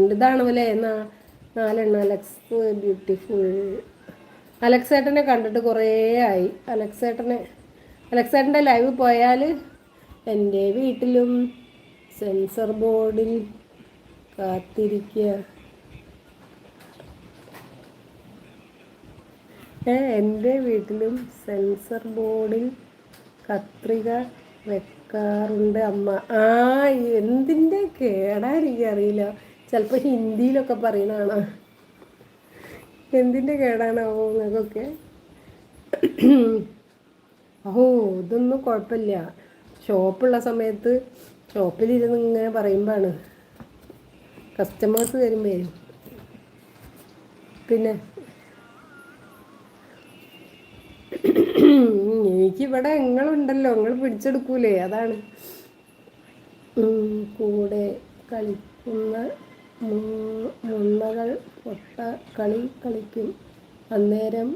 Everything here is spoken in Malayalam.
ഇതാണ് പോലെ 4 അലക്സ് ബ്യൂട്ടിഫുൾ. അലക്സേട്ടനെ കണ്ടിട്ട് കുറേ ആയി. അലക്സേട്ടൻ്റെ ലൈവ് പോയാൽ എൻ്റെ വീട്ടിലും സെൻസർ ബോർഡിൽ കാത്തിരിക്കുക. എൻ്റെ വീട്ടിലും സെൻസർ ബോർഡിൽ കത്രിക വെക്കാറുണ്ട് അമ്മ. എന്തിൻ്റെ കേടാ എനിക്കറിയില്ല. ചിലപ്പോൾ ഹിന്ദിയിലൊക്കെ പറയുന്നതാണ്. എന്തിൻ്റെ കേടാണാവോ നിങ്ങൾക്കൊക്കെ? ഇതൊന്നും കുഴപ്പമില്ല. ഷോപ്പുള്ള സമയത്ത് ഷോപ്പിലിരുന്ന് ഇങ്ങനെ പറയുമ്പോഴാണ് കസ്റ്റമേഴ്സ് വരുമ്പേ. പിന്നെ എനിക്കിവിടെ നിങ്ങളുണ്ടല്ലോ, നിങ്ങൾ പിടിച്ചെടുക്കൂലേ, അതാണ്. കൂടെ കളിക്കുന്ന മുന്നകൾ പൊട്ട കളി കളിക്കും. അന്നേരം